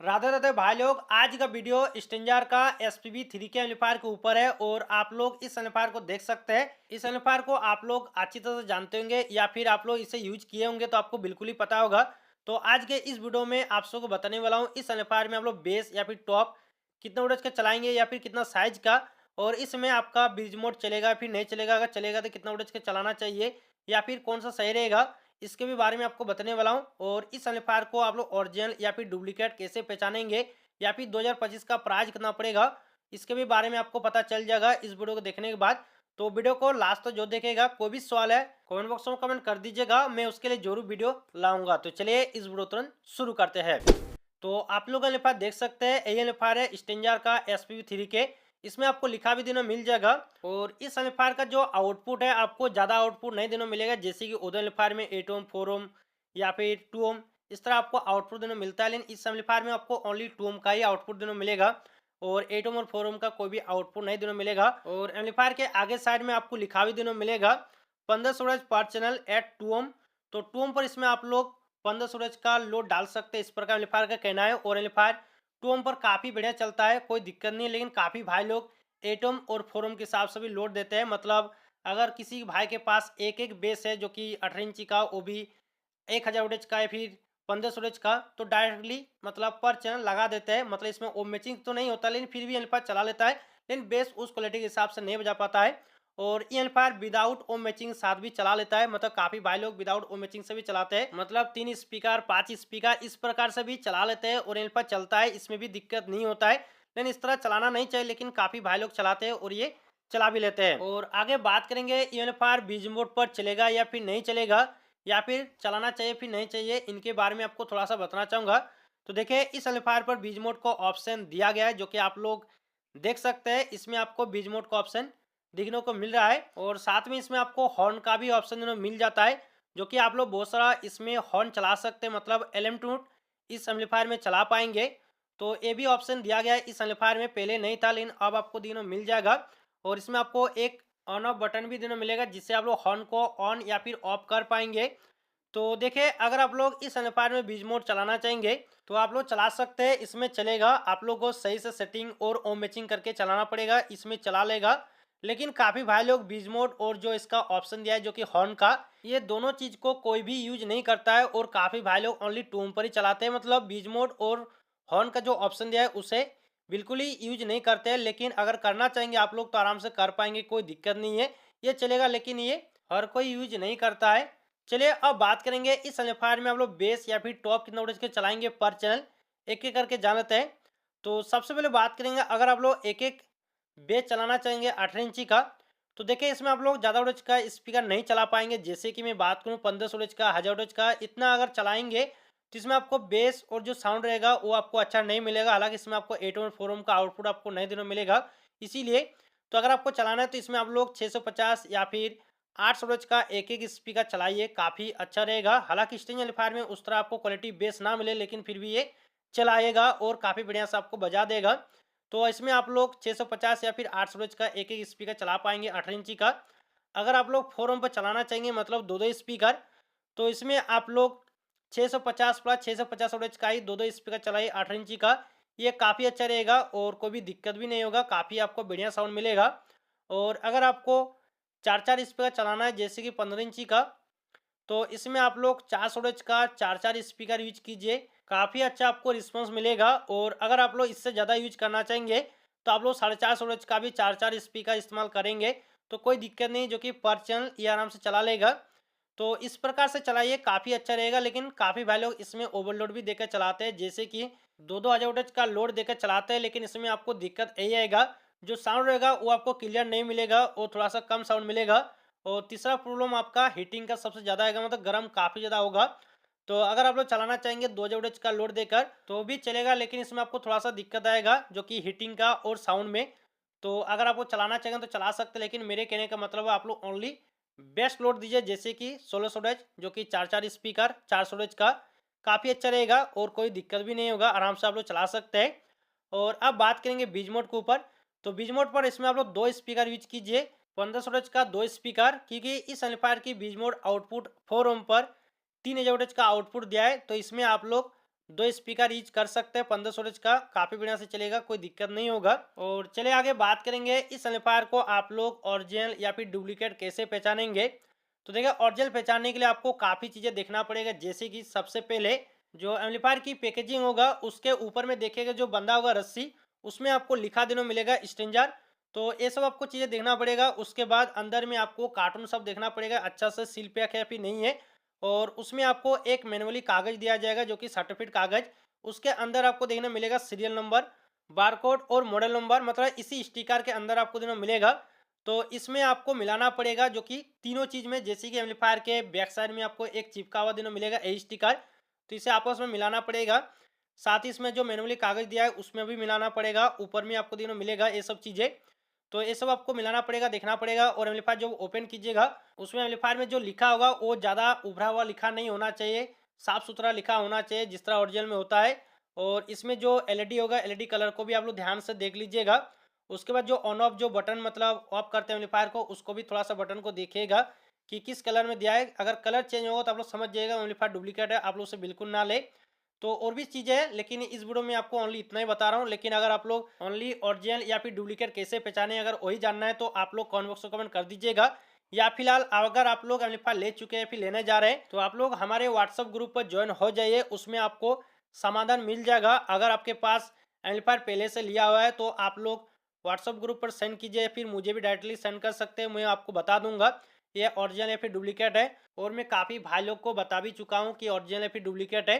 राधे राधे भाई लोग, आज का वीडियो स्टेंजार का SPV3 के एम्पलीफायर के ऊपर है और आप लोग इस एम्पलीफायर को देख सकते हैं। इस एम्पलीफायर को आप लोग अच्छी तरह से जानते होंगे या फिर आप लोग इसे यूज किए होंगे तो आपको बिल्कुल ही पता होगा। तो आज के इस वीडियो में आप सबको बताने वाला हूँ इस एम्पलीफायर में आप लोग बेस या फिर टॉप कितना वोल्टेज का चलाएंगे या फिर कितना साइज का, और इसमें आपका ब्रिज मोड चलेगा फिर नहीं चलेगा, अगर चलेगा तो कितना वोल्टेज का चलाना चाहिए या फिर कौन सा सही रहेगा, इसके भी बारे में आपको बताने वाला हूं। और इस एम्पलीफायर को आप लोग ओरिजिनल या फिर डुप्लीकेट कैसे पहचानेंगे या फिर 2025 का प्राइस कितना पड़ेगा, इसके भी बारे में आपको पता चल जाएगा इस वीडियो को देखने के बाद। तो वीडियो को लास्ट तक जो देखेगा, कोई भी सवाल है कमेंट बॉक्स में कमेंट कर दीजिएगा, मैं उसके लिए जरूर वीडियो लाऊंगा। तो चलिए इस वीडियो तुरंत शुरू करते हैं। तो आप लोग एम्पलीफायर देख सकते हैं, यही एम्पलीफायर है स्टेंजार का SPV3 के। इसमें आपको लिखा भी देना मिल जाएगा। और इस एम्पलीफायर का जो आउटपुट है आपको ज़्यादा आउटपुट नहीं देना मिलेगा, जैसे कि उधर एम्पलीफायर में 8 ओम 4 ओम या फिर 2 ओम इस तरह आपको आउटपुट देना मिलता है। लेकिन इस एम्पलीफायर में आपको ओनली 2 ओम का ही आउटपुट देना मिलेगा और 8 ओम और 4 ओम का कोई भी आउटपुट नहीं देना मिलेगा। और एम्पलीफायर के आगे साइड में आपको लिखा भी देना मिलेगा 15 स्टोरेज पर चैनल एट 2 ओम। तो 2 ओम पर इसमें आप लोग 15 स्टोरेज का लोड डाल सकते हैं, इस प्रकार एम्पलीफायर का कहना है। और एम्पलीफायर 2 ओम पर काफ़ी बढ़िया चलता है, कोई दिक्कत नहीं है। लेकिन काफ़ी भाई लोग 8 ओम और 4 ओम के हिसाब से भी लोड देते हैं। मतलब अगर किसी भाई के पास एक एक बेस है जो कि 18 इंची का, वो भी 1000 वोल्टेज का या फिर 15 वोल्टेज का, तो डायरेक्टली मतलब पर चैनल लगा देते हैं। मतलब इसमें ओम मैचिंग तो नहीं होता, लेकिन फिर भी एम्पलीफायर चला लेता है। लेकिन बेस उस क्वालिटी के हिसाब से नहीं बजा पाता है। और ये एम्पलीफायर विदाउट ओम मैचिंग साथ भी चला लेता है। मतलब काफ़ी भाई लोग विदाउट ओम मैचिंग से भी चलाते हैं, मतलब 3 स्पीकर 5 स्पीकर इस प्रकार से भी चला लेते हैं और एम्पलीफायर चलता है, इसमें भी दिक्कत नहीं होता है। लेकिन इस तरह चलाना नहीं चाहिए, लेकिन काफ़ी भाई लोग चलाते हैं और ये चला भी लेते हैं। और आगे बात करेंगे ये एम्पलीफायर बीज मोड पर चलेगा या फिर नहीं चलेगा, या फिर चलाना चाहिए फिर नहीं चाहिए, इनके बारे में आपको थोड़ा सा बताना चाहूँगा। तो देखिए इस एम्पलीफायर पर बीज मोड को ऑप्शन दिया गया है, जो कि आप लोग देख सकते हैं। इसमें आपको बीज मोड का ऑप्शन दिखने को मिल रहा है और साथ में इसमें आपको हॉर्न का भी ऑप्शन मिल जाता है, जो कि आप लोग बहुत सारा इसमें हॉर्न चला सकते हैं। मतलब LM टूट इस एम्पलीफायर में चला पाएंगे। तो ये भी ऑप्शन दिया गया है इस एम्पलीफायर में, पहले नहीं था लेकिन अब आपको दिनों मिल जाएगा। और इसमें आपको एक ऑन ऑफ बटन भी देना मिलेगा, जिससे आप लोग हॉर्न को ऑन या फिर ऑफ कर पाएंगे। तो देखिए अगर आप लोग इस एम्पलीफायर में बीज मोड चलाना चाहेंगे तो आप लोग चला सकते हैं, इसमें चलेगा। आप लोग को सही से सेटिंग और ओम मैचिंग करके चलाना पड़ेगा, इसमें चला लेगा। लेकिन काफ़ी भाई लोग बीज मोड और जो इसका ऑप्शन दिया है जो कि हॉर्न का, ये दोनों चीज़ को कोई भी यूज नहीं करता है और काफ़ी भाई लोग ओनली टूम पर ही चलाते हैं। मतलब बीज मोड और हॉर्न का जो ऑप्शन दिया है उसे बिल्कुल ही यूज नहीं करते हैं। लेकिन अगर करना चाहेंगे आप लोग तो आराम से कर पाएंगे, कोई दिक्कत नहीं है, ये चलेगा। लेकिन ये हर कोई यूज नहीं करता है। चलिए अब बात करेंगे इस एम्पलीफायर में आप लोग बेस या फिर टॉप कितना वोल्टेज के चलाएंगे पर चैनल, एक एक करके जान लेते हैं। तो सबसे पहले बात करेंगे, अगर आप लोग एक एक बेस चलाना चाहेंगे 18 इंची का, तो देखिए इसमें आप लोग ज़्यादा वोल्टेज का स्पीकर नहीं चला पाएंगे। जैसे कि मैं बात करूँ 1500 वोल्टेज का 1000 वोल्टेज का, इतना अगर चलाएंगे तो इसमें आपको बेस और जो साउंड रहेगा वो आपको अच्छा नहीं मिलेगा। हालांकि इसमें आपको 8 और 4 ओम का आउटपुट आपको नहीं देने मिलेगा। इसीलिए तो अगर आपको चलाना है तो इसमें आप लोग 650 या फिर 8 वोल्टेज का एक एक स्पीकर चलाइए, काफ़ी अच्छा रहेगा। हालांकि स्टेज एम्पलीफायर में उस तरह आपको क्वालिटी बेस ना मिले, लेकिन फिर भी ये चलाएगा और काफ़ी बढ़िया से आपको बजा देगा। तो इसमें आप लोग 650 या फिर 8 वोल्टेज का एक एक स्पीकर चला पाएंगे 18 इंची का। अगर आप लोग 4 ओम पर चलाना चाहेंगे, मतलब दो दो स्पीकर, तो इसमें आप लोग 650 प्लस 650 वोल्टेज का ही दो दो स्पीकर चलाइए 18 इंची का। ये काफ़ी अच्छा रहेगा और कोई भी दिक्कत भी नहीं होगा, काफ़ी आपको बढ़िया साउंड मिलेगा। और अगर आपको 4-4 स्पीकर चलाना है जैसे कि 15 इंची का, तो इसमें आप लोग 4 स्टोरेज का 4-4 स्पीकर यूज कीजिए, काफ़ी अच्छा आपको रिस्पांस मिलेगा। और अगर आप लोग इससे ज़्यादा यूज करना चाहेंगे तो आप लोग 4.5 स्टोरेज का भी 4-4 स्पीकर इस्तेमाल करेंगे, तो कोई दिक्कत नहीं, जो कि पर चैनल ये आराम से चला लेगा। तो इस प्रकार से चलाइए, काफ़ी अच्छा रहेगा। लेकिन काफ़ी भाई लोग इसमें ओवरलोड भी देकर चलाते हैं, जैसे कि 2-2 हज़ार वोल्टेज का लोड देकर चलाते हैं। लेकिन इसमें आपको दिक्कत यही आएगा, जो साउंड रहेगा वो आपको क्लियर नहीं मिलेगा और थोड़ा सा कम साउंड मिलेगा। और तीसरा प्रॉब्लम आपका हीटिंग का सबसे ज़्यादा आएगा, मतलब गर्म काफ़ी ज़्यादा होगा। तो अगर आप लोग चलाना चाहेंगे 2 वोल्टेज का लोड देकर तो भी चलेगा, लेकिन इसमें आपको थोड़ा सा दिक्कत आएगा, जो कि हीटिंग का और साउंड में। तो अगर आपको चलाना चाहेंगे तो चला सकते हैं, लेकिन मेरे कहने का मतलब है आप लोग ओनली बेस्ट लोड दीजिए, जैसे कि 16 स्टोरेज जो कि 4-4 स्पीकर 4 स्टोरेज का, काफ़ी अच्छा रहेगा और कोई दिक्कत भी नहीं होगा, आराम से आप लोग चला सकते हैं। और अब बात करेंगे बीज मोड के ऊपर। तो बीज मोड पर इसमें आप लोग 2 स्पीकर यूज कीजिए, 15 स्टोरेज का 2 स्पीकर, क्योंकि इस एम्पलीफायर की बीज मोड आउटपुट 4 ओम पर 3000 वोल्टेज का आउटपुट दिया है। तो इसमें आप लोग दो स्पीकर यूज कर सकते हैं 1500 का, काफ़ी बढ़िया से चलेगा, कोई दिक्कत नहीं होगा। और चलिए आगे बात करेंगे इस एम्पलीफायर को आप लोग ओरिजिनल या फिर डुप्लीकेट कैसे पहचानेंगे। तो देखिए ओरिजिनल पहचानने के लिए आपको काफ़ी चीज़ें देखना पड़ेगा, जैसे कि सबसे पहले जो एम्पलीफायर की पैकेजिंग होगा उसके ऊपर में देखिएगा जो बंधा होगा रस्सी, उसमें आपको लिखा देने को मिलेगा स्ट्रेंजर। तो ये सब आपको चीज़ें देखना पड़ेगा। उसके बाद अंदर में आपको कार्टून सब देखना पड़ेगा अच्छा से सील पैक है या फिर नहीं है। और उसमें आपको एक मैनुअली कागज़ दिया जाएगा जो कि सर्टिफिकेट कागज़। उसके अंदर आपको देखने मिलेगा सीरियल नंबर, बारकोड और मॉडल नंबर, मतलब इसी स्टिकर के अंदर आपको देखने मिलेगा। तो इसमें आपको मिलाना पड़ेगा जो कि तीनों चीज़ में, जैसे कि एम्पलीफायर के बैक साइड में आपको एक चिपका हुआ देने मिलेगा यही स्टिकर, तो इसे आपस में मिलाना पड़ेगा। साथ ही इसमें जो मैनुअली कागज़ दिया है उसमें भी मिलाना पड़ेगा, ऊपर में आपको देने मिलेगा ये सब चीज़ें। तो ये सब आपको मिलाना पड़ेगा, देखना पड़ेगा। और एम्पलीफायर जब ओपन कीजिएगा उसमें एम्पलीफायर में जो लिखा होगा वो ज़्यादा उभरा हुआ लिखा नहीं होना चाहिए, साफ सुथरा लिखा होना चाहिए जिस तरह ओरिजिनल में होता है। और इसमें जो एलईडी होगा, एलईडी कलर को भी आप लोग ध्यान से देख लीजिएगा। उसके बाद जो ऑन ऑफ जो बटन मतलब ऑफ करते हैं एम्पलीफायर को, उसको भी थोड़ा सा बटन को देखिएगा कि किस कलर में दिया है। अगर कलर चेंज होगा तो आप लोग समझ जाइएगा एम्पलीफायर डुप्लीकेट है, आप लोग उसे बिल्कुल ना ले। तो और भी चीज़ें हैं, लेकिन इस वीडियो में आपको ओनली इतना ही बता रहा हूँ। लेकिन अगर आप लोग ओनली ओरिजिनल या फिर डुप्लीकेट कैसे पहचाने, अगर वही जानना है तो आप लोग कमेंट बॉक्स में कमेंट कर दीजिएगा। या फिलहाल अगर आप लोग एम्पलीफायर ले चुके हैं फिर लेने जा रहे हैं तो आप लोग हमारे व्हाट्सअप ग्रुप पर ज्वाइन हो जाइए, उसमें आपको समाधान मिल जाएगा। अगर आपके पास एम्पलीफायर पहले से लिया हुआ है तो आप लोग व्हाट्सअप ग्रुप पर सेंड कीजिए, फिर मुझे भी डायरेक्टली सेंड कर सकते हैं, मैं आपको बता दूंगा ये ओरिजिनल या फिर डुप्लीकेट है। और मैं काफ़ी भाई लोग को बता भी चुका हूँ कि ओरिजिनल या फिर डुप्लीकेट है।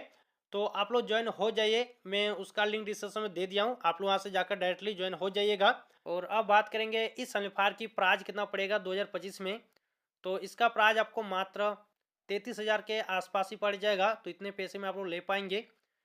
तो आप लोग ज्वाइन हो जाइए, मैं उसका लिंक डिस्क्रिप्शन में दे दिया हूँ, आप लोग वहाँ से जाकर डायरेक्टली ज्वाइन हो जाइएगा। और अब बात करेंगे इस एम्पलीफायर की प्राइस कितना पड़ेगा 2025 में। तो इसका प्राइस आपको मात्र 33,000 के आसपास ही पड़ जाएगा, तो इतने पैसे में आप लोग ले पाएंगे।